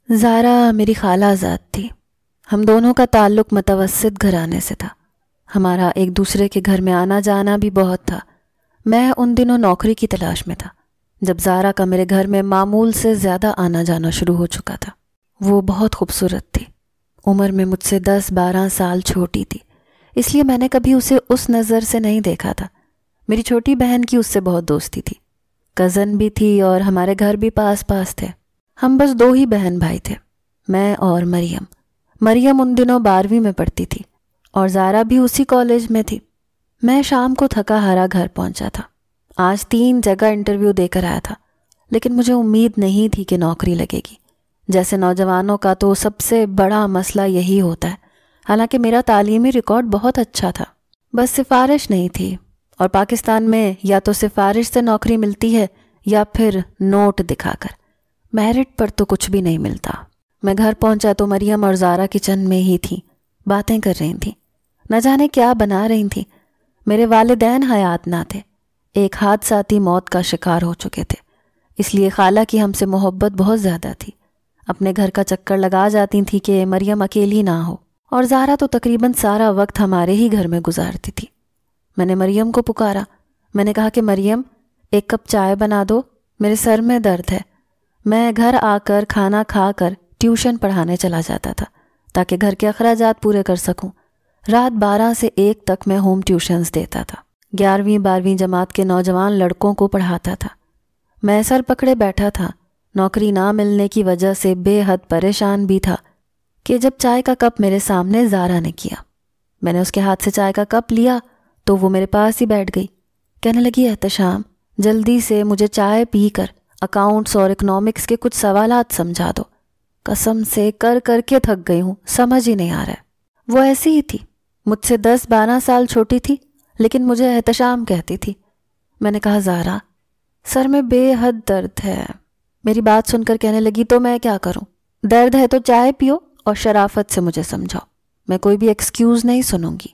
زارا میری خالہ زاد تھی۔ ہم دونوں کا تعلق متوسط گھرانے سے تھا۔ ہمارا ایک دوسرے کے گھر میں آنا جانا بھی بہت تھا۔ میں ان دنوں نوکری کی تلاش میں تھا جب زارا کا میرے گھر میں معمول سے زیادہ آنا جانا شروع ہو چکا تھا۔ وہ بہت خوبصورت تھی، عمر میں مجھ سے 10-12 سال چھوٹی تھی، اس لیے میں نے کبھی اسے اس نظر سے نہیں دیکھا تھا۔ میری چھوٹی بہن کی اس سے بہت دوستی تھی، کزن بھی تھی اور ہمارے گھر بھی پاس پاس تھے۔ ہم بس 2 ہی بہن بھائی تھے، میں اور مریم۔ مریم ان دنوں 12ویں میں پڑھتی تھی اور زارا بھی اسی کالج میں تھی۔ میں شام کو تھکا ہارا گھر پہنچا تھا۔ آج 3 جگہ انٹرویو دے کر آیا تھا، لیکن مجھے امید نہیں تھی کہ نوکری لگے گی۔ جیسے نوجوانوں کا تو سب سے بڑا مسئلہ یہی ہوتا ہے، حالانکہ میرا تعلیمی ریکارڈ بہت اچھا تھا، بس سفارش نہیں تھی، اور پاکستان میں یا تو سفارش سے نوکری ملتی ہے یا پھر نوٹ دکھا کر، میرٹ پر تو کچھ بھی نہیں ملتا۔ میں گھر پہنچا تو مریم اور زارا کچن میں ہی تھیں، باتیں کر رہی تھیں، نہ جانے کیا بنا رہی تھیں۔ میرے والدین حیات نہ تھے، ایک حادثاتی موت کا شکار ہو چکے تھے، اس لیے خالہ کی ہم سے محبت بہت زیادہ تھی۔ اپنے گھر کا چکر لگا جاتی تھی کہ مریم اکیلی نہ ہو، اور زارا تو تقریباً سارا وقت ہمارے ہی گھر میں گزارتی تھی۔ میں نے مریم کو پکارا، میں نے کہا کہ مریم 1 کپ چائے بنا دو، میرے سر میں درد ہے۔ میں گھر آ کر کھانا کھا کر ٹیوشن پڑھانے چلا جاتا تھا تاکہ گھر کے اخراجات پورے کر سکوں۔ رات 12 سے 1 تک میں ہوم ٹیوشنز دیتا تھا، 11ویں 12ویں جماعت کے نوجوان لڑکوں کو پڑھاتا تھا۔ میں سر پکڑے بیٹھا تھا، نوکری نہ ملنے کی وجہ سے بے حد پریشان بھی تھا کہ جب چائے کا کپ میرے سامنے زارا نے کیا، میں نے اس کے ہاتھ سے چائے کا کپ لیا تو وہ میرے پاس ہی بیٹھ گئی۔ کہنے لگی، احتشام جلدی سے مجھے چائے پی کر اکاؤنٹس اور اکنامکس کے کچھ سوالات سمجھا دو۔ قسم سے کر کر کے تھک گئی ہوں، سمجھ ہی نہیں آ رہا ہے۔ وہ ایسی ہی تھی، مجھ سے 10-12 سال چھوٹی تھی، لیکن مجھے احتشام کہتی تھی۔ میں نے کہا، زارا سر میں بے حد درد ہے۔ میری بات سن کر کہنے لگی، تو میں کیا کروں؟ درد ہے تو چائے پیو اور شرافت سے مجھے سمجھاؤ، میں کوئی بھی ایکسکیوز نہیں سنوں گی۔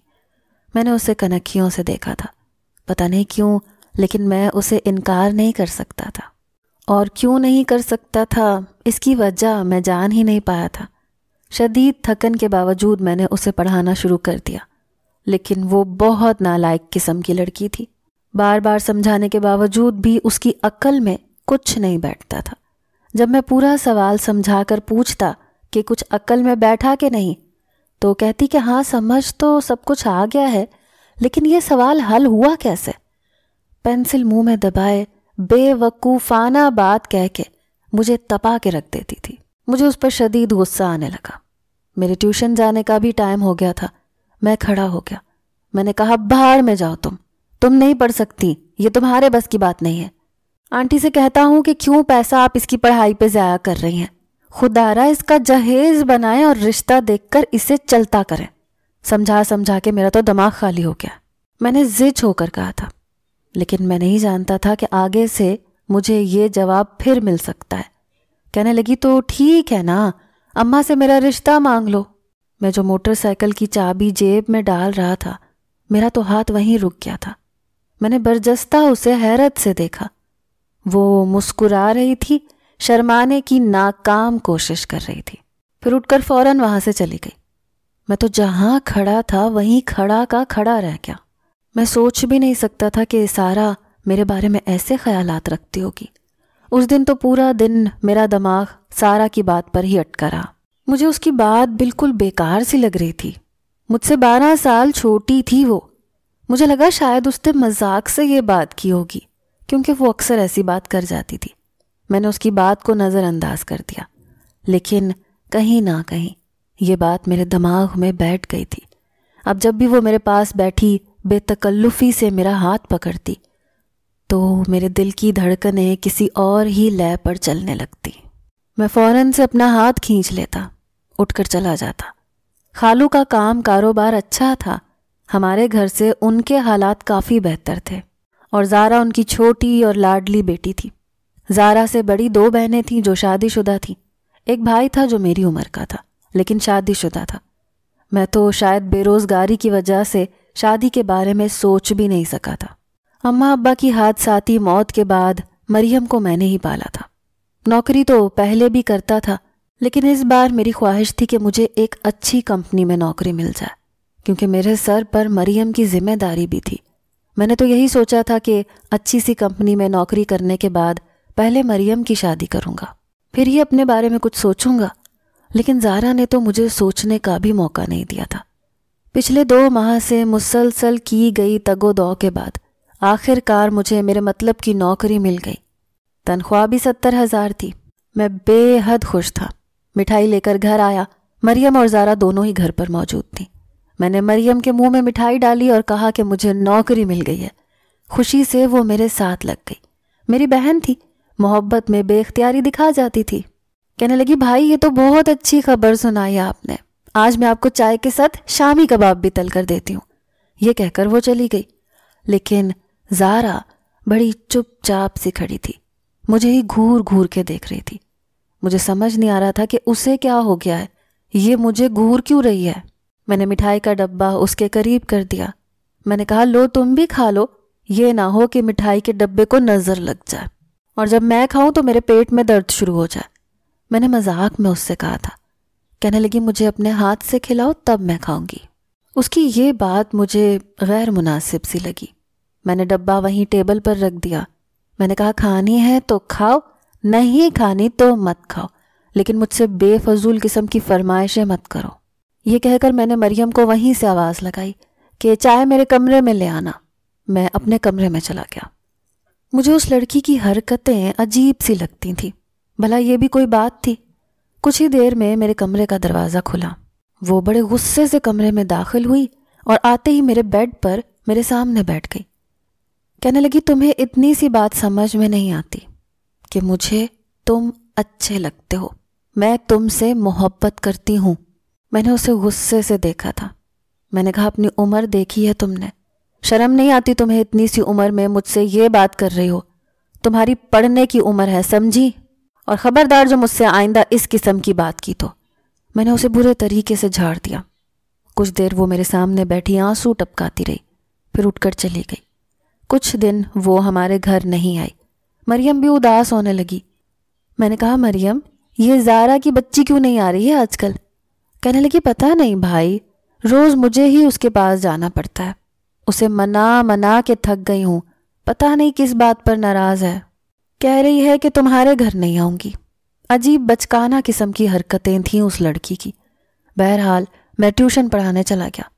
میں نے اسے کنکھیوں سے دیکھا تھا، پتہ نہیں کیوں، لیکن میں اسے انکار نہیں کر سکتا تھا، اور کیوں نہیں کر سکتا تھا اس کی وجہ میں جان ہی نہیں پایا تھا۔ شدید تھکن کے باوجود میں نے اسے پڑھانا شروع کر دیا، لیکن وہ بہت نالائق قسم کی لڑکی تھی۔ بار بار سمجھانے کے باوجود بھی اس کی عقل میں کچھ نہیں بیٹھتا تھا۔ جب میں پورا سوال سمجھا کر پوچھتا کہ کچھ عقل میں بیٹھا کہ نہیں، تو کہتی کہ ہاں سمجھ تو سب کچھ آ گیا ہے، لیکن یہ سوال حل ہوا کیسے؟ پینسل منہ میں دبائے بے وقوفانہ بات کہہ کے مجھے تپا کے رکھ دیتی تھی۔ مجھے اس پر شدید غصہ آنے لگا۔ میرے ٹیوشن جانے کا بھی ٹائم ہو گیا تھا۔ میں کھڑا ہو گیا، میں نے کہا، باہر میں جاؤ، تم نہیں پڑھ سکتی، یہ تمہارے بس کی بات نہیں ہے۔ آنٹی سے کہتا ہوں کہ کیوں پیسہ آپ اس کی پڑھائی پہ ضائع کر رہی ہیں، خدارا اس کا جہیز بنائیں اور رشتہ دیکھ کر اسے چلتا کریں۔ سمجھا سمجھا کے میرا تو دماغ خالی ہو گیا۔ میں نے ضد ہو کر کہا تھا، لیکن میں نہیں جانتا تھا کہ آگے سے مجھے یہ جواب پھر مل سکتا ہے۔ کہنے لگی، تو ٹھیک ہے نا، اماں سے میرا رشتہ مانگ لو۔ میں جو موٹر سائیکل کی چابی جیب میں ڈال رہا تھا، میرا تو ہاتھ وہیں رک گیا تھا۔ میں نے برجستہ اسے حیرت سے دیکھا۔ وہ مسکرا رہی تھی، شرمانے کی ناکام کوشش کر رہی تھی، پھر اٹھ کر فوراً وہاں سے چلی گئی۔ میں تو جہاں کھڑا تھا وہیں کھڑا کا کھڑا رہ گیا۔ میں سوچ بھی نہیں سکتا تھا کہ سارا میرے بارے میں ایسے خیالات رکھتی ہوگی۔ اس دن تو پورا دن میرا دماغ سارا کی بات پر ہی اٹکا رہا۔ مجھے اس کی بات بالکل بیکار سی لگ رہی تھی۔ مجھ سے 12 سال چھوٹی تھی وہ۔ مجھے لگا شاید اس نے مذاق سے یہ بات کی ہوگی، کیونکہ وہ اکثر ایسی بات کر جاتی تھی۔ میں نے اس کی بات کو نظر انداز کر دیا، لیکن کہیں نہ کہیں یہ بات میرے دماغ میں بیٹھ گئی تھی۔ اب جب بھی وہ میرے پاس بیٹھی بے تکلفی سے میرا ہاتھ پکڑتی تو میرے دل کی دھڑکنیں کسی اور ہی لے پر چلنے لگتی۔ میں فوراً سے اپنا ہاتھ کھینچ لیتا، اٹھ کر چلا جاتا۔ خالو کا کام کاروبار اچھا تھا، ہمارے گھر سے ان کے حالات کافی بہتر تھے، اور زارا ان کی چھوٹی اور لاڈلی بیٹی تھی۔ زارا سے بڑی 2 بہنیں تھیں جو شادی شدہ تھیں، ایک بھائی تھا جو میری عمر کا تھا لیکن شادی شدہ تھا۔ میں تو شاید بے روزگاری کی وجہ سے شادی کے بارے میں سوچ بھی نہیں سکا تھا۔ اماں ابا کی حادثاتی موت کے بعد مریم کو میں نے ہی پالا تھا۔ نوکری تو پہلے بھی کرتا تھا، لیکن اس بار میری خواہش تھی کہ مجھے ایک اچھی کمپنی میں نوکری مل جائے، کیونکہ میرے سر پر مریم کی ذمہ داری بھی تھی۔ میں نے تو یہی سوچا تھا کہ اچھی سی کمپنی میں نوکری کرنے کے بعد پہلے مریم کی شادی کروں گا، پھر ہی اپنے بارے میں کچھ سوچوں گا۔ لیکن زارا نے تو مجھے سوچنے کا بھی موقع نہیں دیا تھا۔ پچھلے 2 ماہ سے مسلسل کی گئی تگ و دو کے بعد آخر کار مجھے میرے مطلب کی نوکری مل گئی۔ تنخواہ بھی 70,000 تھی۔ میں بے حد خوش تھا۔ مٹھائی لے کر گھر آیا۔ مریم اور زارا دونوں ہی گھر پر موجود تھیں۔ میں نے مریم کے منہ میں مٹھائی ڈالی اور کہا کہ مجھے نوکری مل گئی ہے۔ خوشی سے وہ میرے ساتھ لگ گئی۔ میری بہن تھی، محبت میں بے اختیاری دکھا جاتی تھی۔ کہنے لگی، بھائی یہ تو بہت اچھی خبر سنائی آپ نے، آج میں آپ کو چائے کے ساتھ شامی کباب بھی تل کر دیتی ہوں۔ یہ کہہ کر وہ چلی گئی، لیکن زارا بڑی چپ چاپ سی کھڑی تھی، مجھے ہی گھور گھور کے دیکھ رہی تھی۔ مجھے سمجھ نہیں آ رہا تھا کہ اسے کیا ہو گیا ہے، یہ مجھے گھور کیوں رہی ہے۔ میں نے مٹھائی کا ڈبہ اس کے قریب کر دیا۔ میں نے کہا، لو تم بھی کھا لو، یہ نہ ہو کہ مٹھائی کے ڈبے کو نظر لگ جائے اور جب میں کھاؤں تو میرے پیٹ میں درد شروع ہو جائے۔ میں نے مذاق میں اس سے کہا تھا۔ کہنے لگی، مجھے اپنے ہاتھ سے کھلاؤ تب میں کھاؤں گی۔ اس کی یہ بات مجھے غیر مناسب سی لگی۔ میں نے ڈبہ وہیں ٹیبل پر رکھ دیا۔ میں نے کہا، کھانی ہے تو کھاؤ، نہیں کھانی تو مت کھاؤ، لیکن مجھ سے بے فضول قسم کی فرمائشیں مت کرو۔ یہ کہہ کر میں نے مریم کو وہیں سے آواز لگائی کہ چائے میرے کمرے میں لے آنا۔ میں اپنے کمرے میں چلا گیا۔ مجھے اس لڑکی کی حرکتیں عجیب سی لگتی تھیں۔ بھلا یہ بھی کوئی بات تھی؟ کچھ ہی دیر میں میرے کمرے کا دروازہ کھلا۔ وہ بڑے غصے سے کمرے میں داخل ہوئی اور آتے ہی میرے بیڈ پر میرے سامنے بیٹھ گئی۔ کہنے لگی، تمہیں اتنی سی بات سمجھ میں نہیں آتی کہ مجھے تم اچھے لگتے ہو، میں تم سے محبت کرتی ہوں۔ میں نے اسے غصے سے دیکھا تھا۔ میں نے کہا، اپنی عمر دیکھی ہے تم نے؟ شرم نہیں آتی تمہیں اتنی سی عمر میں مجھ سے یہ بات کر رہی ہو؟ تمہاری پڑھنے کی عمر ہے، سمجھی؟ اور خبردار جو مجھ سے آئندہ اس قسم کی بات کی تو۔ میں نے اسے برے طریقے سے جھاڑ دیا۔ کچھ دیر وہ میرے سامنے بیٹھی آنسو ٹپکاتی رہی، پھر اٹھ کر چلی گئی۔ کچھ دن وہ ہمارے گھر نہیں آئی۔ مریم بھی اداس ہونے لگی۔ میں نے کہا، مریم یہ زارا کی بچی کیوں نہیں آ رہی ہے آج کل؟ کہنے لگی، پتہ نہیں بھائی، روز مجھے ہی اس کے پاس جانا پڑتا ہے، اسے منا کے تھک گئی ہوں، پتہ نہیں کس بات پر ناراض ہے، کہہ رہی ہے کہ تمہارے گھر نہیں آؤں گی۔ عجیب بچکانہ قسم کی حرکتیں تھیں اس لڑکی کی۔ بہرحال میں ٹیوشن پڑھانے چلا گیا۔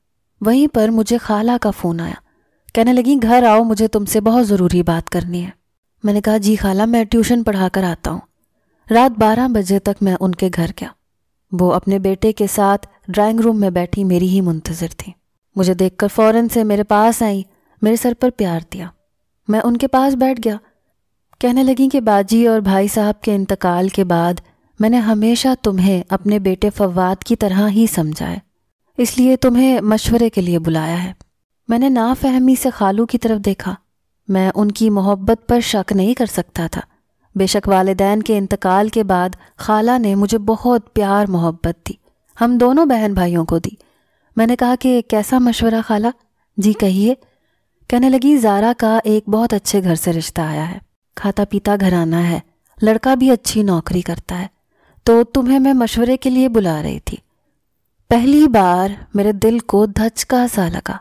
وہیں پر مجھے خالہ کا فون آیا۔ کہنے لگی، گھر آؤ، مجھے تم سے بہت ضروری بات کرنی ہے۔ میں نے کہا، جی خالہ، میں ٹیوشن پڑھا کر آتا ہوں۔ رات 12 بجے تک میں ان کے گھر گیا۔ وہ اپنے بیٹے کے ساتھ ڈرائنگ روم میں بیٹھی میری ہی منتظر تھی۔ مجھے دیکھ کر فوراً سے میرے پاس آئیں، میرے سر پر پیار دیا۔ میں ان کے پاس بیٹھ گیا۔ کہنے لگیں کہ باجی اور بھائی صاحب کے انتقال کے بعد میں نے ہمیشہ تمہیں اپنے بیٹے فواد کی طرح ہی سمجھا ہے، اس لیے تمہیں مشورے کے لیے بلایا ہے۔ میں نے نافہمی سے خالو کی طرف دیکھا۔ میں ان کی محبت پر شک نہیں کر سکتا تھا۔ بے شک والدین کے انتقال کے بعد خالہ نے مجھے بہت پیار محبت دی، ہم دونوں بہن بھائیوں کو دی۔ میں نے کہا کہ کیسا مشورہ خالہ؟ جی کہیے۔ کہنے لگی، زارا کا ایک بہت اچھے گھر سے رشتہ آیا ہے، کھاتا پیتا گھرانہ ہے، لڑکا بھی اچھی نوکری کرتا ہے، تو تمہیں میں مشورے کے لیے بلا رہی تھی۔ پہلی بار میرے دل کو دھچکا سا لگا۔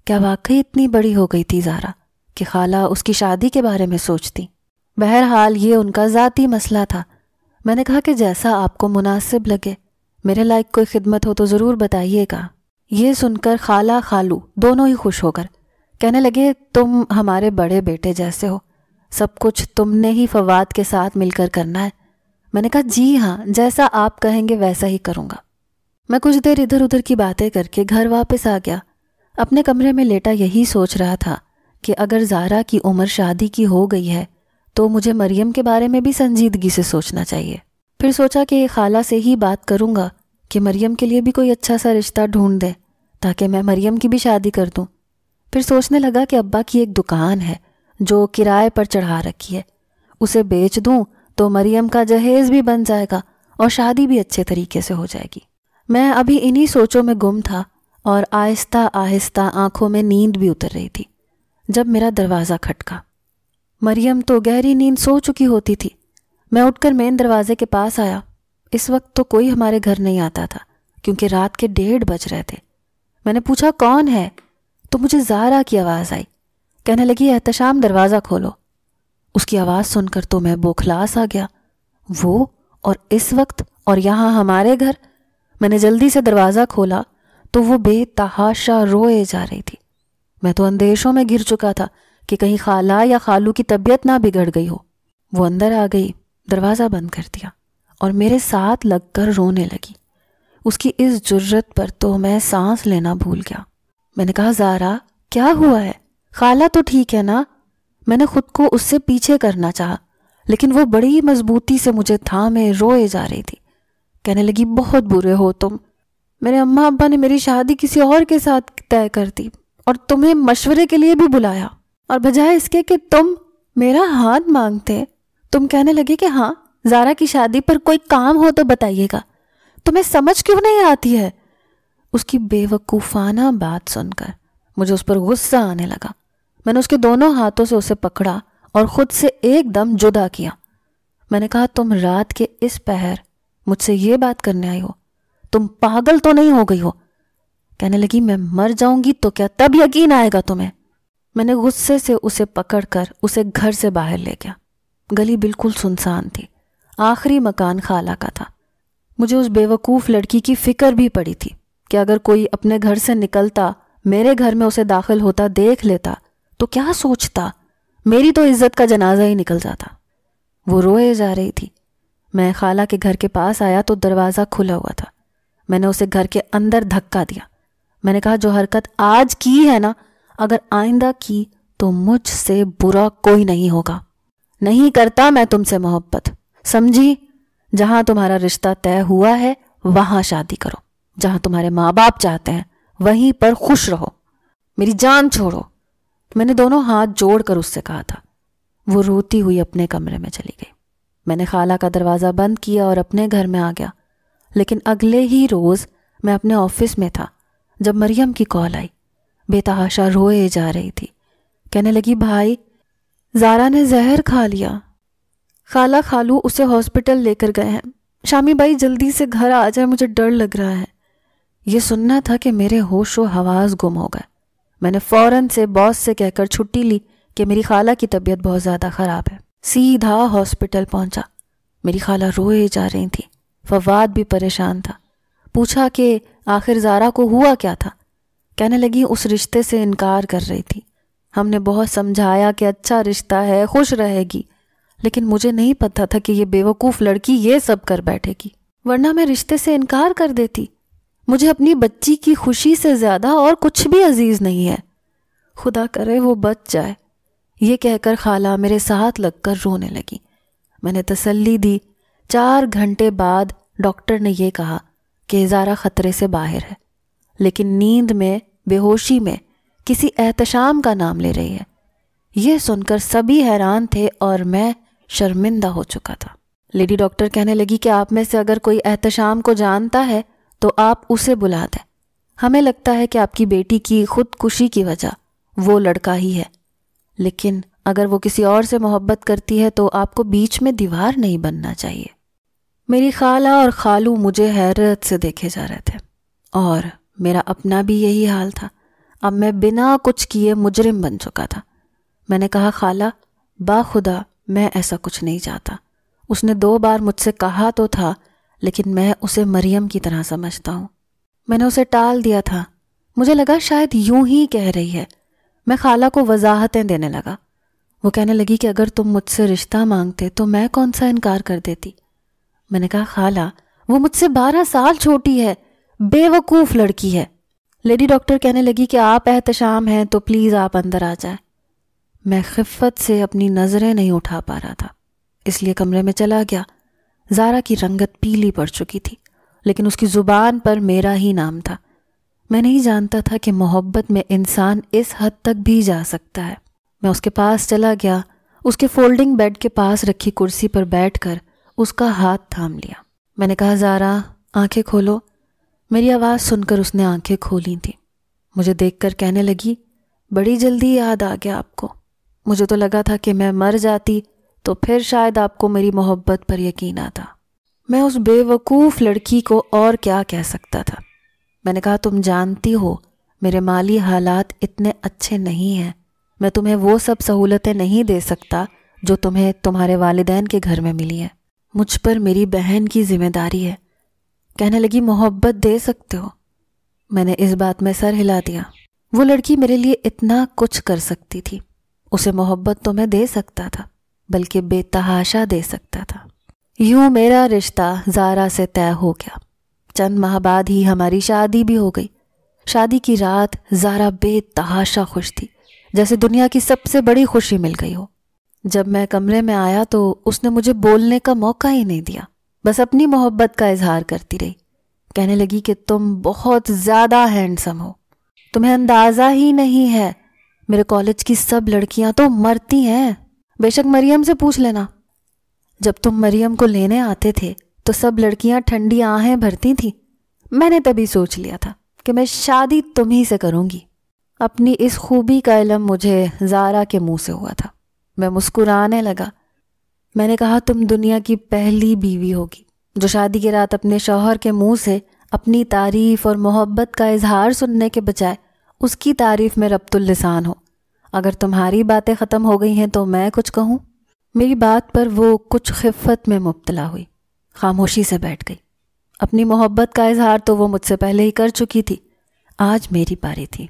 کیا واقعی اتنی بڑی ہو گئی تھی زارا کہ خالہ اس کی شادی کے بارے میں سوچتی؟ بہرحال یہ ان کا ذاتی مسئلہ تھا۔ میں نے کہا کہ جیسا آپ کو مناسب لگے، میرے لائق کوئی خدمت ہو تو ضرور بتائیے گا۔ یہ سن کر خالہ خالو دونوں ہی خوش ہو کر کہنے لگے، تم ہمارے بڑے بیٹے جیسے ہو، سب کچھ تم نے ہی فواد کے ساتھ مل کر کرنا ہے۔ میں نے کہا، جی ہاں، جیسا آپ کہیں گے ویسا ہی کروں گا۔ میں کچھ دیر ادھر ادھر کی باتیں کر کے گھر واپس آ گیا۔ اپنے کمرے میں لیٹا یہی سوچ رہا تھا کہ اگر زارا کی عمر شادی کی ہو گئی ہے تو مجھے مریم کے بارے میں بھی سنجیدگی سے سوچنا چاہیے۔ پھر سوچا کہ خالہ سے ہی بات کروں گا کہ مریم کے لیے بھی کوئی اچھا سا رشتہ ڈھونڈ دے تاکہ میں مریم کی بھی شادی کر دوں۔ پھر سوچنے لگا کہ ابا کی ایک دکان ہے جو کرائے پر چڑھا رکھی ہے، اسے بیچ دوں تو مریم کا جہیز بھی بن جائے گا اور شادی بھی اچھے طریقے سے ہو جائے گی۔ میں ابھی انہی سوچوں میں گم تھا اور آہستہ آہستہ آنکھوں میں نیند بھی اتر رہی تھی جب میرا دروازہ کھٹکا۔ مریم تو گہری نیند سو چکی ہوتی تھی۔ میں اٹھ کر مین دروازے کے پاس آیا۔ اس وقت تو کوئی ہمارے گھر نہیں آتا تھا کیونکہ رات کے 1:30 بج رہے تھے۔ میں نے پوچھا کون ہے تو مجھے زارا کی آواز آئی، کہنے لگی احتشام دروازہ کھولو۔ اس کی آواز سن کر تو میں بوکھلاس آ گیا، وہ اور اس وقت اور یہاں ہمارے گھر۔ میں نے جلدی سے دروازہ کھولا تو وہ بے تحاشا روئے جا رہی تھی۔ میں تو اندیشوں میں گر چکا تھا کہ کہیں خالہ یا خالو کی طبیعت نہ بگڑ گئی ہو۔ وہ اندر آ گئی، دروازہ بند کر دیا اور میرے ساتھ لگ کر رونے لگی۔ اس کی اس جرت پر تو میں سانس لینا بھول گیا۔ میں نے کہا زارا کیا ہوا ہے؟ خالہ تو ٹھیک ہے نا؟ میں نے خود کو اس سے پیچھے کرنا چاہا لیکن وہ بڑی مضبوطی سے مجھے تھامے روئے جا رہی تھی۔ کہنے لگی بہت برے ہو تم، میرے اماں ابا نے میری شادی کسی اور کے ساتھ طے کر دی اور تمہیں مشورے کے لیے بھی بلایا، اور بجائے اس کے کہ تم میرا ہاتھ مانگتے تم کہنے لگے کہ ہاں زارا کی شادی پر کوئی کام ہو تو بتائیے گا۔ تمہیں سمجھ کیوں نہیں آتی ہے؟ اس کی بے وقوفانہ بات سن کر مجھے اس پر غصہ آنے لگا۔ میں نے اس کے دونوں ہاتھوں سے اسے پکڑا اور خود سے ایک دم جدا کیا۔ میں نے کہا تم رات کے اس پہر مجھ سے یہ بات کرنے آئی ہو؟ تم پاگل تو نہیں ہو گئی ہو؟ کہنے لگی میں مر جاؤں گی تو کیا تب یقین آئے گا تمہیں؟ میں نے غصے سے اسے پکڑ کر اسے گھر سے باہر لے گیا۔ گلی بالکل سنسان تھی، آخری مکان خالہ کا تھا۔ مجھے اس بے وقوف لڑکی کی فکر بھی پڑی تھی کہ اگر کوئی اپنے گھر سے نکلتا میرے گھر میں اسے داخل ہوتا دیکھ لیتا تو کیا سوچتا؟ میری تو عزت کا جنازہ ہی نکل جاتا۔ وہ روئے جا رہی تھی۔ میں خالہ کے گھر کے پاس آیا تو دروازہ کھلا ہوا تھا۔ میں نے اسے گھر کے اندر دھکا دیا۔ میں نے کہا جو حرکت آج کی ہے نا، اگر آئندہ کی تو مجھ سے برا کوئی نہیں ہوگا۔ نہیں کرتا میں تم سے محبت، سمجھی؟ جہاں تمہارا رشتہ طے ہوا ہے وہاں شادی کرو، جہاں تمہارے ماں باپ چاہتے ہیں وہیں پر خوش رہو، میری جان چھوڑو۔ میں نے دونوں ہاتھ جوڑ کر اس سے کہا تھا۔ وہ روتی ہوئی اپنے کمرے میں چلی گئی۔ میں نے خالہ کا دروازہ بند کیا اور اپنے گھر میں آ گیا۔ لیکن اگلے ہی روز میں اپنے آفس میں تھا جب مریم کی کال آئی۔ بے تحاشا روئے جا رہی تھی، کہنے لگی بھائی زارا نے زہر کھا لیا، خالہ خالو اسے ہاسپٹل لے کر گئے ہیں، شامی بھائی جلدی سے گھر آ جائے، مجھے ڈر لگ رہا ہے۔ یہ سننا تھا کہ میرے ہوش و حواس گم ہو گئے۔ میں نے فوراً سے باس سے کہہ کر چھٹی لی کہ میری خالہ کی طبیعت بہت زیادہ خراب ہے۔ سیدھا ہاسپٹل پہنچا۔ میری خالہ روئے جا رہی تھی، فواد بھی پریشان تھا۔ پوچھا کہ آخر زارا کو ہوا کیا تھا؟ کہنے لگی اس رشتے سے انکار کر رہی تھی، ہم نے بہت سمجھایا کہ اچھا رشتہ ہے، خوش رہے گی، لیکن مجھے نہیں پتا تھا کہ یہ بیوقوف لڑکی یہ سب کر بیٹھے گی، ورنہ میں رشتے سے انکار کر دیتی۔ مجھے اپنی بچی کی خوشی سے زیادہ اور کچھ بھی عزیز نہیں ہے، خدا کرے وہ بچ جائے۔ یہ کہہ کر خالہ میرے ساتھ لگ کر رونے لگی۔ میں نے تسلی دی۔ 4 گھنٹے بعد ڈاکٹر نے یہ کہا کہ زارا خطرے سے باہر ہے، لیکن نیند میں، بے ہوشی میں کسی احتشام کا نام لے رہی ہے۔ یہ سن کر سبھی حیران تھے اور میں شرمندہ ہو چکا تھا۔ لیڈی ڈاکٹر کہنے لگی کہ آپ میں سے اگر کوئی احتشام کو جانتا ہے تو آپ اسے بلا دیں۔ ہمیں لگتا ہے کہ آپ کی بیٹی کی خودکشی کی وجہ وہ لڑکا ہی ہے، لیکن اگر وہ کسی اور سے محبت کرتی ہے تو آپ کو بیچ میں دیوار نہیں بننا چاہیے۔ میری خالہ اور خالو مجھے حیرت سے دیکھے جا رہے تھے اور میرا اپنا بھی یہی حال تھا۔ اب میں بنا کچھ کیے مجرم بن چکا تھا۔ میں نے کہا خالہ باخدا میں ایسا کچھ نہیں چاہتا، اس نے 2 بار مجھ سے کہا تو تھا، لیکن میں اسے مریم کی طرح سمجھتا ہوں۔ میں نے اسے ٹال دیا تھا، مجھے لگا شاید یوں ہی کہہ رہی ہے۔ میں خالہ کو وضاحتیں دینے لگا۔ وہ کہنے لگی کہ اگر تم مجھ سے رشتہ مانگتے تو میں کون سا انکار کر دیتی۔ میں نے کہا خالہ وہ مجھ سے 12 سال چھوٹی ہے، بے وقوف لڑکی ہے۔ لیڈی ڈاکٹر کہنے لگی کہ آپ احتشام ہیں تو پلیز آپ اندر آ جائیں۔ میں خفت سے اپنی نظریں نہیں اٹھا پا رہا تھا، اس لیے کمرے میں چلا گیا۔ زارا کی رنگت پیلی پڑ چکی تھی، لیکن اس کی زبان پر میرا ہی نام تھا۔ میں نہیں جانتا تھا کہ محبت میں انسان اس حد تک بھی جا سکتا ہے۔ میں اس کے پاس چلا گیا، اس کے فولڈنگ بیڈ کے پاس رکھی کرسی پر بیٹھ کر اس کا ہاتھ تھام لیا۔ میں نے کہا زارا آنکھیں کھولو۔ میری آواز سن کر اس نے آنکھیں کھولی تھیں۔ مجھے دیکھ کر کہنے لگی بڑی جلدی یاد آ گیا آپ کو، مجھے تو لگا تھا کہ میں مر جاتی تو پھر شاید آپ کو میری محبت پر یقین آتا۔ میں اس بے وقوف لڑکی کو اور کیا کہہ سکتا تھا؟ میں نے کہا تم جانتی ہو میرے مالی حالات اتنے اچھے نہیں ہیں، میں تمہیں وہ سب سہولتیں نہیں دے سکتا جو تمہیں تمہارے والدین کے گھر میں ملی ہیں، مجھ پر میری بہن کی ذمہ داری ہے۔ کہنے لگی محبت دے سکتے ہو؟ میں نے اس بات میں سر ہلا دیا۔ وہ لڑکی میرے لیے اتنا کچھ کر سکتی تھی، اسے محبت تو میں دے سکتا تھا، بلکہ بے تحاشا دے سکتا تھا۔ یوں میرا رشتہ زارا سے طے ہو گیا۔ چند ماہ بعد ہی ہماری شادی بھی ہو گئی۔ شادی کی رات زارا بے تحاشا خوش تھی، جیسے دنیا کی سب سے بڑی خوشی مل گئی ہو۔ جب میں کمرے میں آیا تو اس نے مجھے بولنے کا موقع ہی نہیں دیا، بس اپنی محبت کا اظہار کرتی رہی۔ کہنے لگی کہ تم بہت زیادہ ہینڈسم ہو، تمہیں اندازہ ہی نہیں ہے، میرے کالج کی سب لڑکیاں تو مرتی ہیں، بے شک مریم سے پوچھ لینا۔ جب تم مریم کو لینے آتے تھے تو سب لڑکیاں ٹھنڈی آہیں بھرتی تھیں۔ میں نے تبھی سوچ لیا تھا کہ میں شادی تمہیں سے کروں گی۔ اپنی اس خوبی کا علم مجھے زارا کے منہ سے ہوا تھا۔ میں مسکرانے لگا۔ میں نے کہا تم دنیا کی پہلی بیوی ہوگی جو شادی کی رات اپنے شوہر کے منہ سے اپنی تعریف اور محبت کا اظہار سننے کے بجائے اس کی تعریف میں ربط اللسان ہو۔ اگر تمہاری باتیں ختم ہو گئی ہیں تو میں کچھ کہوں؟ میری بات پر وہ کچھ خفت میں مبتلا ہوئی، خاموشی سے بیٹھ گئی۔ اپنی محبت کا اظہار تو وہ مجھ سے پہلے ہی کر چکی تھی، آج میری باری تھی۔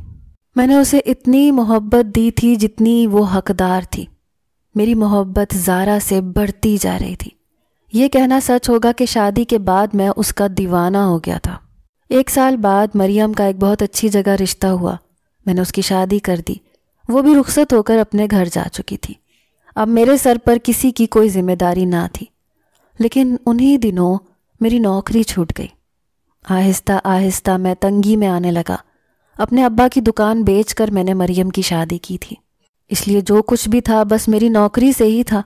میں نے اسے اتنی محبت دی تھی جتنی وہ حقدار تھی۔ میری محبت زارا سے بڑھتی جا رہی تھی۔ یہ کہنا سچ ہوگا کہ شادی کے بعد میں اس کا دیوانہ ہو گیا تھا۔ 1 سال بعد مریم کا ایک بہت اچھی جگہ رشتہ ہوا، میں نے اس کی شادی کر دی۔ وہ بھی رخصت ہو کر اپنے گھر جا چکی تھی۔ اب میرے سر پر کسی کی کوئی ذمہ داری نہ تھی، لیکن انہی دنوں میری نوکری چھوٹ گئی۔ آہستہ آہستہ میں تنگی میں آنے لگا۔ اپنے ابا کی دکان بیچ کر میں نے مریم کی شادی کی تھی، اس لیے جو کچھ بھی تھا بس میری نوکری سے ہی تھا۔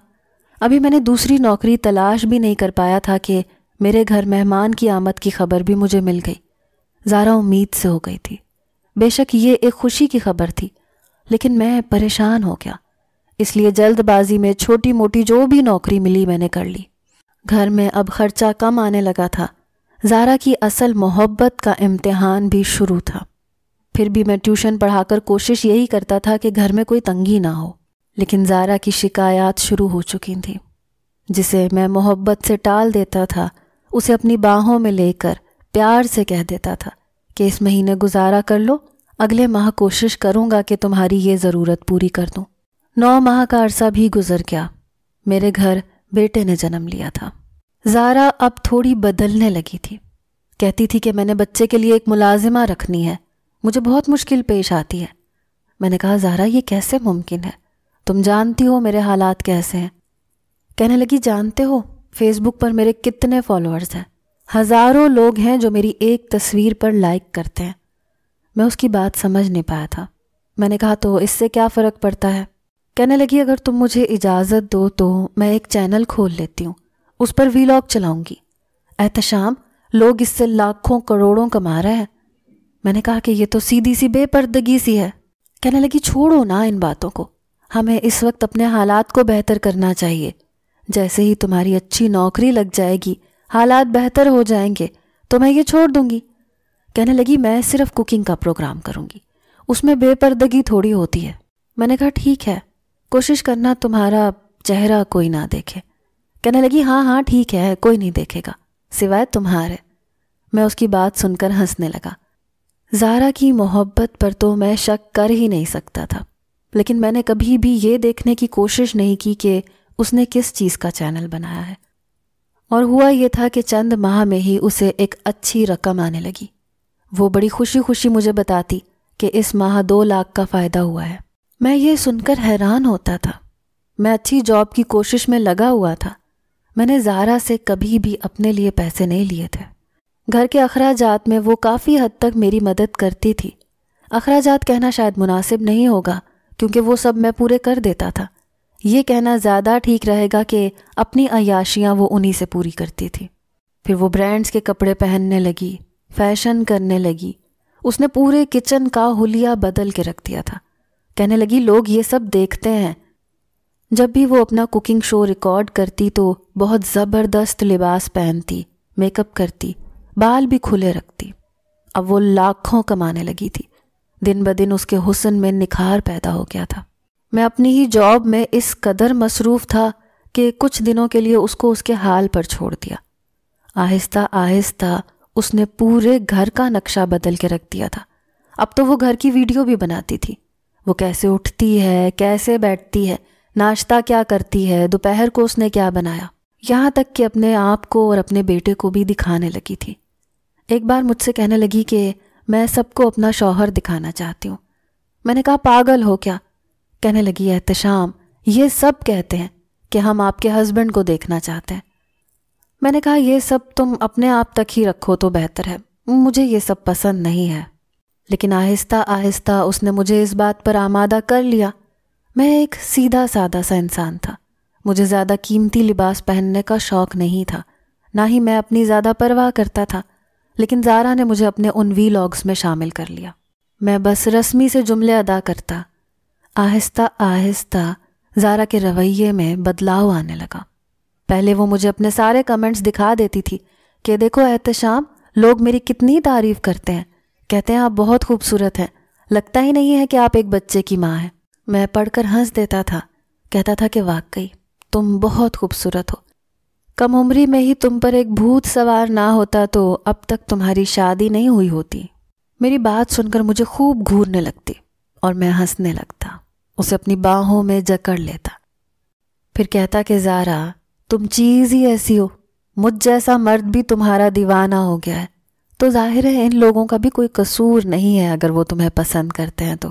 ابھی میں نے دوسری نوکری تلاش بھی نہیں کر پایا تھا کہ میرے گھر مہمان کی آمد کی خبر بھی مجھے مل گئی۔ زارا امید سے ہو گئی تھی۔ بے شک یہ ایک خوشی کی خبر تھی، لیکن میں پریشان ہو گیا، اس لیے جلد بازی میں چھوٹی موٹی جو بھی نوکری ملی میں نے کر لی۔ گھر میں اب خرچہ کم آنے لگا تھا۔ زارا کی اصل محبت کا امتحان بھی شروع تھا۔ پھر بھی میں ٹیوشن پڑھا کر کوشش یہی کرتا تھا کہ گھر میں کوئی تنگی نہ ہو، لیکن زارا کی شکایات شروع ہو چکی تھیں۔ جسے میں محبت سے ٹال دیتا تھا، اسے اپنی باہوں میں لے کر پیار سے کہہ دیتا تھا کہ اس مہینے گزارا کر لو، اگلے ماہ کوشش کروں گا کہ تمہاری یہ ضرورت پوری کر دوں۔ 9 ماہ کا عرصہ بھی گزر گیا۔ میرے گھر بیٹے نے جنم لیا تھا۔ زارا اب تھوڑی بدلنے لگی تھی۔ کہتی تھی کہ میں نے بچے کے لیے ایک ملازمہ رکھنی ہے، مجھے بہت مشکل پیش آتی ہے۔ میں نے کہا زارا یہ کیسے ممکن ہے؟ تم جانتی ہو میرے حالات کیسے ہیں۔ کہنے لگی جانتے ہو فیس بک پر میرے کتنے فالوورز ہیں؟ ہزاروں لوگ ہیں جو میری ایک تصویر پر لائک کرتے ہیں۔ میں اس کی بات سمجھ نہیں پایا تھا۔ میں نے کہا تو اس سے کیا فرق پڑتا ہے؟ کہنے لگی اگر تم مجھے اجازت دو تو میں ایک چینل کھول لیتی ہوں، اس پر ویلاگ چلاؤں گی۔ احتشام، لوگ اس سے لاکھوں کروڑوں کما رہے ہیں۔ میں نے کہا کہ یہ تو سیدھی سی بے پردگی سی ہے۔ کہنے لگی چھوڑو نا ان باتوں کو، ہمیں اس وقت اپنے حالات کو بہتر کرنا چاہیے۔ جیسے ہی تمہاری اچھی نوکری لگ جائے گی، حالات بہتر ہو جائیں گے تو میں یہ چھوڑ دوں گی۔ کہنے لگی میں صرف کوکنگ کا پروگرام کروں گی، اس میں بے پردگی تھوڑی ہوتی ہے۔ میں نے کہا ٹھیک ہے، کوشش کرنا تمہارا چہرہ کوئی نہ دیکھے۔ کہنے لگی ہاں ٹھیک ہے، کوئی نہیں دیکھے گا سوائے تمہارے۔ میں اس کی بات سن کر ہنسنے لگا۔ زارا کی محبت پر تو میں شک کر ہی نہیں سکتا تھا، لیکن میں نے کبھی بھی یہ دیکھنے کی کوشش نہیں کی کہ اس نے کس چیز کا چینل بنایا ہے۔ اور ہوا یہ تھا کہ چند ماہ میں ہی اسے ایک اچھی رقم آنے لگی۔ وہ بڑی خوشی خوشی مجھے بتاتی کہ اس ماہ 2 لاکھ کا فائدہ ہوا ہے۔ میں یہ سن کر حیران ہوتا تھا۔ میں اچھی جاب کی کوشش میں لگا ہوا تھا۔ میں نے زارا سے کبھی بھی اپنے لیے پیسے نہیں لیے تھے۔ گھر کے اخراجات میں وہ کافی حد تک میری مدد کرتی تھی۔ اخراجات کہنا شاید مناسب نہیں ہوگا کیونکہ وہ سب میں پورے کر دیتا تھا۔ یہ کہنا زیادہ ٹھیک رہے گا کہ اپنی عیاشیاں وہ انہی سے پوری کرتی تھی۔ پھر وہ برانڈز کے کپڑے پہننے لگی، فیشن کرنے لگی۔ اس نے پورے کچن کا حلیہ بدل کے رکھ دیا تھا۔ کہنے لگی لوگ یہ سب دیکھتے ہیں، جب بھی وہ اپنا کوکنگ شو ریکارڈ کرتی تو بہت زبردست لباس پہنتی، میک اپ کرتی، بال بھی کھلے رکھتی۔ اب وہ لاکھوں کمانے لگی تھی، دن بدن اس کے حسن میں نکھار پیدا ہو گیا تھا۔ میں اپنی ہی جاب میں اس قدر مصروف تھا کہ کچھ دنوں کے لیے اس کو اس کے حال پر چھوڑ دیا۔ آہستہ آہستہ اس نے پورے گھر کا نقشہ بدل کے رکھ دیا تھا۔ اب تو وہ گھر کی ویڈیو بھی بناتی تھی، وہ کیسے اٹھتی ہے، کیسے بیٹھتی ہے، ناشتہ کیا کرتی ہے، دوپہر کو اس نے کیا بنایا، یہاں تک کہ اپنے آپ کو اور اپنے بیٹے کو بھی دکھانے لگی تھی۔ ایک بار مجھ سے کہنے لگی کہ میں سب کو اپنا شوہر دکھانا چاہتی ہوں۔ میں نے کہا پاگل ہو کیا؟ کہنے لگی احتشام یہ سب کہتے ہیں کہ ہم آپ کے ہسبینڈ کو دیکھنا چاہتے ہیں۔ میں نے کہا یہ سب تم اپنے آپ تک ہی رکھو تو بہتر ہے، مجھے یہ سب پسند نہیں ہے۔ لیکن آہستہ آہستہ اس نے مجھے اس بات پر آمادہ کر لیا۔ میں ایک سیدھا سادہ سا انسان تھا، مجھے زیادہ قیمتی لباس پہننے کا شوق نہیں تھا، نہ ہی میں اپنی زیادہ پرواہ کرتا تھا، لیکن زارا نے مجھے اپنے ان ویلاگز میں شامل کر لیا۔ میں بس رسمی سے جملے ادا کرتا۔ آہستہ آہستہ زارا کے رویے میں بدلاؤ آنے لگا۔ پہلے وہ مجھے اپنے سارے کمنٹس دکھا دیتی تھی کہ دیکھو احتشام، لوگ میری کتنی تعریف کرتے ہیں، کہتے ہیں آپ بہت خوبصورت ہیں، لگتا ہی نہیں ہے کہ آپ ایک بچے کی ماں ہیں۔ میں پڑھ کر ہنس دیتا تھا، کہتا تھا کہ واقعی تم بہت خوبصورت ہو، کم عمری میں ہی تم پر ایک بھوت سوار نہ ہوتا تو اب تک تمہاری شادی نہیں ہوئی ہوتی۔ میری بات سن کر مجھے خوب گھورنے لگتی اور میں ہنسنے لگتا، اسے اپنی باہوں میں جکڑ لیتا، پھر کہتا کہ زارا تم چیز ہی ایسی ہو، مجھ جیسا مرد بھی تمہارا دیوانہ ہو گیا ہے، تو ظاہر ہے ان لوگوں کا بھی کوئی قصور نہیں ہے اگر وہ تمہیں پسند کرتے ہیں تو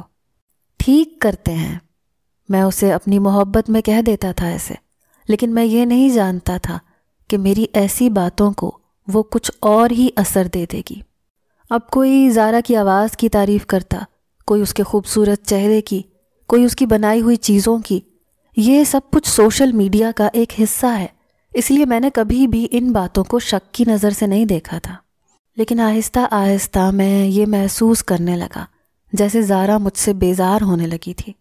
ٹھیک کرتے ہیں۔ میں اسے اپنی محبت میں کہہ دیتا تھا ایسے، لیکن میں یہ نہیں جانتا تھا کہ میری ایسی باتوں کو وہ کچھ اور ہی اثر دے دے گی۔ اب کوئی زارا کی آواز کی تعریف کرتا، کوئی اس کے خوبصورت چہرے کی، کوئی اس کی بنائی ہوئی چیزوں کی۔ یہ سب کچھ سوشل میڈیا کا ایک حصہ ہے، اس لیے میں نے کبھی بھی ان باتوں کو شک کی نظر سے نہیں دیکھا تھا۔ لیکن آہستہ آہستہ میں یہ محسوس کرنے لگا جیسے زارا مجھ سے بیزار ہونے لگی تھی۔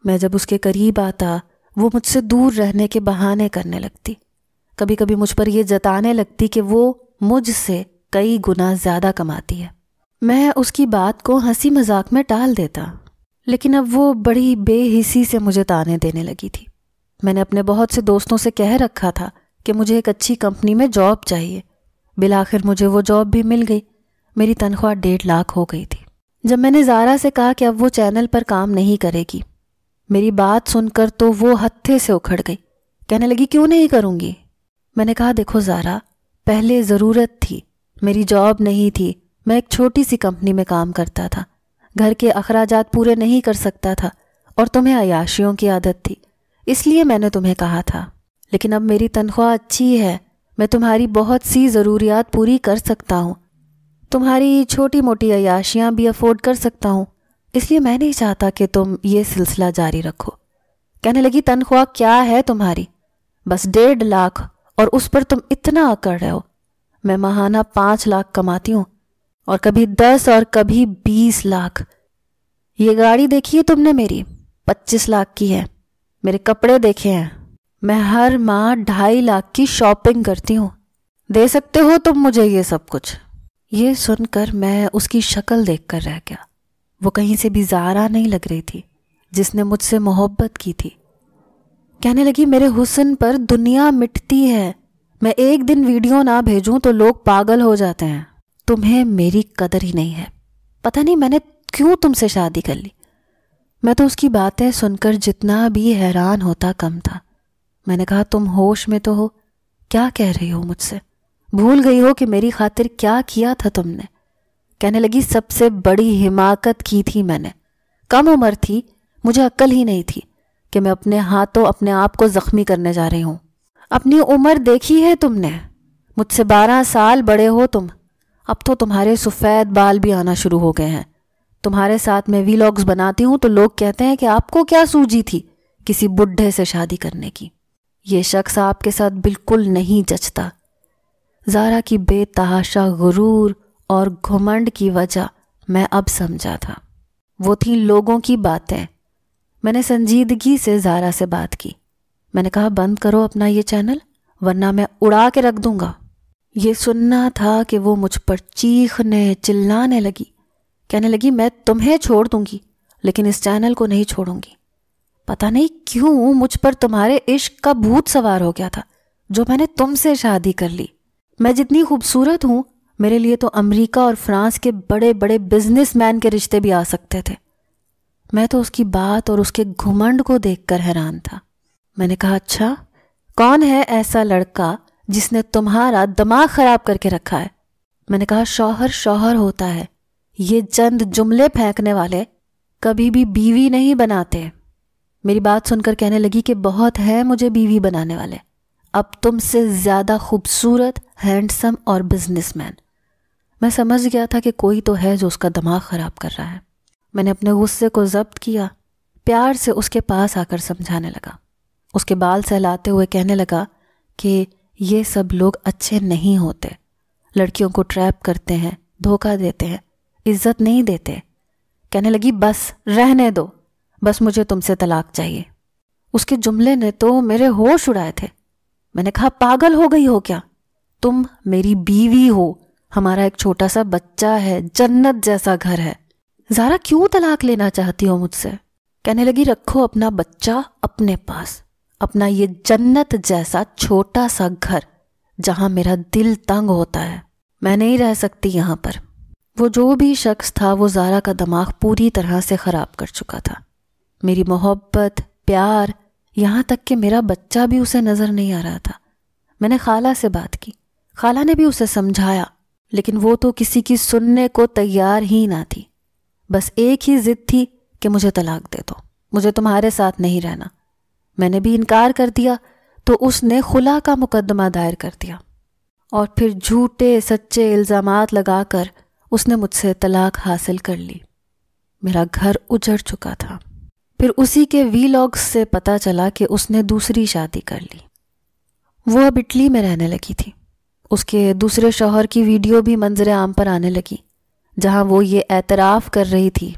میں جب اس کے قریب آتا وہ مجھ سے دور رہنے کے بہانے کرنے لگتی، کبھی کبھی مجھ پر یہ جتانے لگتی کہ وہ مجھ سے کئی گنا زیادہ کماتی ہے۔ میں اس کی بات کو ہنسی مذاق میں ٹال دیتا، لیکن اب وہ بڑی بے حسی سے مجھے تانے دینے لگی تھی۔ میں نے اپنے بہت سے دوستوں سے کہہ رکھا تھا کہ مجھے ایک اچھی کمپنی میں جاب چاہیے۔ بالآخر مجھے وہ جاب بھی مل گئی، میری تنخواہ 1.5 لاکھ ہو گئی تھی۔ جب میں نے زارا سے کہا کہ اب وہ چینل پر کام نہیں کرے گی، میری بات سن کر تو وہ ہتھے سے اکھڑ گئی، کہنے لگی کیوں نہیں کروں گی؟ میں نے کہا دیکھو زارا، پہلے ضرورت تھی، میری جاب نہیں تھی، میں ایک چھوٹی سی کمپنی میں کام کرتا تھا، گھر کے اخراجات پورے نہیں کر سکتا تھا، اور تمہیں عیاشیوں کی عادت تھی، اس لیے میں نے تمہیں کہا تھا، لیکن اب میری تنخواہ اچھی ہے، میں تمہاری بہت سی ضروریات پوری کر سکتا ہوں، تمہاری چھوٹی موٹی عیاشیاں بھی افورڈ کر سکتا ہوں، اس لیے میں نہیں چاہتا کہ تم یہ سلسلہ جاری رکھو۔ کہنے لگی تنخواہ کیا ہے تمہاری؟ بس 1.5 لاکھ، اور اس پر تم اتنا اکڑ رہے ہو۔ میں ماہانہ 5 لاکھ کماتی ہوں، اور کبھی 10 اور کبھی 20 لاکھ۔ یہ گاڑی دیکھی ہے تم نے میری، 25 لاکھ کی ہے، میرے کپڑے دیکھے ہیں، میں ہر ماہ 2.5 لاکھ کی شاپنگ کرتی ہوں، دے سکتے ہو تم مجھے یہ سب کچھ؟ یہ سن کر میں اس کی شکل دیکھ کر رہ گیا، وہ کہیں سے بھی زارا نہیں لگ رہی تھی جس نے مجھ سے محبت کی تھی۔ کہنے لگی میرے حسن پر دنیا مٹتی ہے، میں ایک دن ویڈیو نہ بھیجوں تو لوگ پاگل ہو جاتے ہیں، تمہیں میری قدر ہی نہیں ہے، پتہ نہیں میں نے کیوں تم سے شادی کر لی۔ میں تو اس کی باتیں سن کر جتنا بھی حیران ہوتا کم تھا۔ میں نے کہا تم ہوش میں تو ہو، کیا کہہ رہی ہو مجھ سے؟ بھول گئی ہو کہ میری خاطر کیا کیا تھا تم نے؟ کہنے لگی سب سے بڑی حماقت کی تھی میں نے، کم عمر تھی، مجھے عقل ہی نہیں تھی کہ میں اپنے ہاتھوں اپنے آپ کو زخمی کرنے جا رہی ہوں۔ اپنی عمر دیکھی ہے تم نے، مجھ سے 12 سال بڑے ہو تم، اب تو تمہارے سفید بال بھی آنا شروع ہو گئے ہیں، تمہارے ساتھ میں ویلاگز بناتی ہوں تو لوگ کہتے ہیں کہ آپ کو کیا سوجی تھی کسی بڈھے سے شادی کرنے کی، یہ شخص آپ کے ساتھ بالکل نہیں جچتا۔ زارا کی بے تحاشا غرور اور گھمنڈ کی وجہ میں اب سمجھا تھا، وہ تھیں لوگوں کی باتیں۔ میں نے سنجیدگی سے زارا سے بات کی، میں نے کہا بند کرو اپنا یہ چینل ورنہ میں اڑا کے رکھ دوں گا۔ یہ سننا تھا کہ وہ مجھ پر چیخنے چلانے لگی، کہنے لگی میں تمہیں چھوڑ دوں گی لیکن اس چینل کو نہیں چھوڑوں گی۔ پتہ نہیں کیوں مجھ پر تمہارے عشق کا بھوت سوار ہو گیا تھا جو میں نے تم سے شادی کر لی۔ میں جتنی خوبصورت ہوں میرے لیے تو امریکہ اور فرانس کے بڑے بڑے بزنس مین کے رشتے بھی آ سکتے تھے۔ میں تو اس کی بات اور اس کے گھمنڈ کو دیکھ کر حیران تھا۔ میں نے کہا اچھا کون ہے ایسا لڑکا جس نے تمہارا دماغ خراب کر کے رکھا ہے؟ میں نے کہا شوہر شوہر ہوتا ہے، یہ چند جملے پھینکنے والے کبھی بھی بیوی نہیں بناتے۔ میری بات سن کر کہنے لگی کہ بہت ہے مجھے بیوی بنانے والے، اب تم سے زیادہ خوبصورت، ہینڈسم اور بزنس مین۔ میں سمجھ گیا تھا کہ کوئی تو ہے جو اس کا دماغ خراب کر رہا ہے۔ میں نے اپنے غصے کو ضبط کیا، پیار سے اس کے پاس آ کر سمجھانے لگا، اس کے بال سہلاتے ہوئے کہنے لگا کہ یہ سب لوگ اچھے نہیں ہوتے، لڑکیوں کو ٹریپ کرتے ہیں، دھوکہ دیتے ہیں، عزت نہیں دیتے۔ کہنے لگی بس رہنے دو، بس مجھے تم سے طلاق چاہیے۔ اس کے جملے نے تو میرے ہوش اڑائے تھے۔ میں نے کہا پاگل ہو گئی ہو کیا؟ تم میری بیوی ہو، ہمارا ایک چھوٹا سا بچہ ہے، جنت جیسا گھر ہے، زارا کیوں طلاق لینا چاہتی ہو مجھ سے؟ کہنے لگی رکھو اپنا بچہ اپنے پاس، اپنا یہ جنت جیسا چھوٹا سا گھر جہاں میرا دل تنگ ہوتا ہے، میں نہیں رہ سکتی یہاں پر۔ وہ جو بھی شخص تھا وہ زارا کا دماغ پوری طرح سے خراب کر چکا تھا۔ میری محبت، پیار، یہاں تک کہ میرا بچہ بھی اسے نظر نہیں آ رہا تھا۔ میں نے خالہ سے بات کی، خالہ نے بھی اسے سمجھایا، لیکن وہ تو کسی کی سننے کو تیار ہی نہ تھی۔ بس ایک ہی ضد تھی کہ مجھے طلاق دے دو، مجھے تمہارے ساتھ نہیں رہنا۔ میں نے بھی انکار کر دیا تو اس نے خلا کا مقدمہ دائر کر دیا اور پھر جھوٹے سچے الزامات لگا کر اس نے مجھ سے طلاق حاصل کر لی۔ میرا گھر اجڑ چکا تھا۔ پھر اسی کے ویلاگز سے پتہ چلا کہ اس نے دوسری شادی کر لی۔ وہ اب اٹلی میں رہنے لگی تھی۔ اس کے دوسرے شوہر کی ویڈیو بھی منظر عام پر آنے لگی، جہاں وہ یہ اعتراف کر رہی تھی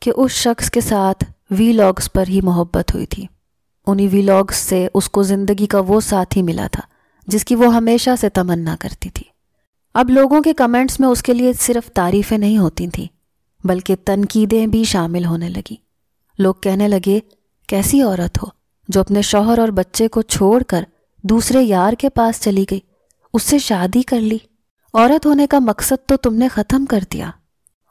کہ اس شخص کے ساتھ ویلاگز پر ہی محبت ہوئی تھی۔ انہی ویلاگز سے اس کو زندگی کا وہ ساتھی ملا تھا جس کی وہ ہمیشہ سے تمنا کرتی تھی۔ اب لوگوں کے کمنٹس میں اس کے لیے صرف تعریفیں نہیں ہوتی تھیں بلکہ تنقیدیں بھی شامل ہونے لگی۔ لوگ کہنے لگے کیسی عورت ہو جو اپنے شوہر اور بچے کو چھوڑ کر دوسرے یار کے پاس چلی گئی، اس سے شادی کر لی۔ عورت ہونے کا مقصد تو تم نے ختم کر دیا۔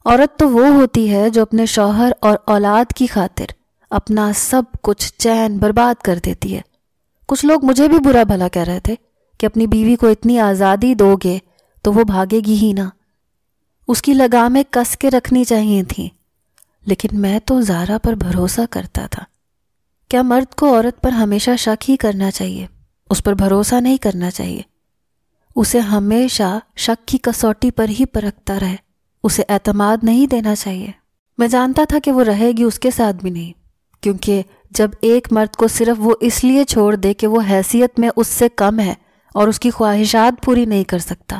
عورت تو وہ ہوتی ہے جو اپنے شوہر اور اولاد کی خاطر اپنا سب کچھ چین برباد کر دیتی ہے۔ کچھ لوگ مجھے بھی برا بھلا کہہ رہے تھے کہ اپنی بیوی کو اتنی آزادی دو گے تو وہ بھاگے گی ہی نہ، اس کی لگامیں کس کے رکھنی چاہیے تھیں۔ لیکن میں تو زارا پر بھروسہ کرتا تھا۔ کیا مرد کو عورت پر ہمیشہ شک ہی کرنا چاہیے؟ اس پر بھروسہ نہیں کرنا چاہیے۔ اسے ہمیشہ شک کی کسوٹی پر ہی پرکھتا رہے، اسے اعتماد نہیں دینا چاہیے۔ میں جانتا تھا کہ وہ رہے گی اس کے ساتھ بھی نہیں، کیونکہ جب ایک مرد کو صرف وہ اس لیے چھوڑ دے کہ وہ حیثیت میں اس سے کم ہے اور اس کی خواہشات پوری نہیں کر سکتا،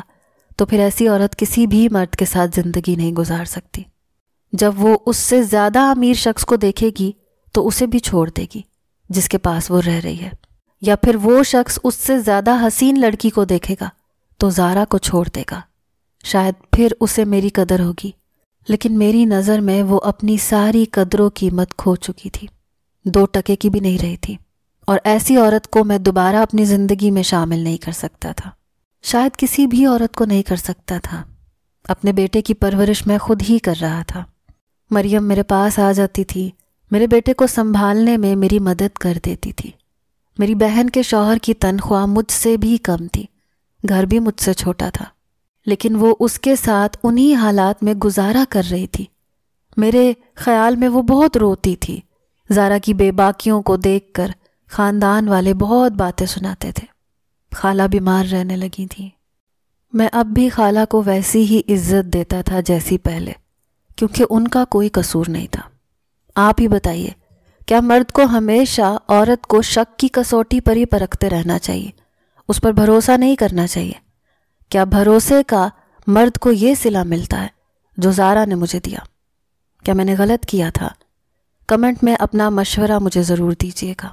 تو پھر ایسی عورت کسی بھی مرد کے ساتھ زندگی نہیں گزار سکتی۔ جب وہ اس سے زیادہ امیر شخص کو دیکھے گی تو اسے بھی چھوڑ دے گی جس کے پاس وہ رہ رہی ہے، یا پھر وہ شخص اس سے زیادہ حسین لڑکی کو دیکھے گا تو زارا کو چھوڑ دے گا۔ شاید پھر اسے میری قدر ہوگی، لیکن میری نظر میں وہ اپنی ساری قدر و قیمت کھو چکی تھی، 2 ٹکے کی بھی نہیں رہی تھی، اور ایسی عورت کو میں دوبارہ اپنی زندگی میں شامل نہیں کر سکتا تھا۔ شاید کسی بھی عورت کو نہیں کر سکتا تھا۔ اپنے بیٹے کی پرورش میں خود ہی کر رہا تھا۔ مریم میرے پاس آ جاتی تھی، میرے بیٹے کو سنبھالنے میں میری مدد کر دیتی تھی۔ میری بہن کے شوہر کی تنخواہ مجھ سے بھی کم تھی، گھر بھی مجھ سے چھوٹا تھا، لیکن وہ اس کے ساتھ انہی حالات میں گزارا کر رہی تھی۔ میرے خیال میں وہ بہت روتی تھی۔ زارا کی بے باکیوں کو دیکھ کر خاندان والے بہت باتیں سناتے تھے۔ خالہ بیمار رہنے لگی تھی۔ میں اب بھی خالہ کو ویسی ہی عزت دیتا تھا جیسی پہلے، کیونکہ ان کا کوئی قصور نہیں تھا۔ آپ ہی بتائیے، کیا مرد کو ہمیشہ عورت کو شک کی کسوٹی پر ہی پرکھتے رہنا چاہیے، اس پر بھروسہ نہیں کرنا چاہیے؟ کیا بھروسے کا مرد کو یہ صلہ ملتا ہے جو زارا نے مجھے دیا؟ کیا میں نے غلط کیا تھا؟ کمنٹ میں اپنا مشورہ مجھے ضرور دیجیے گا۔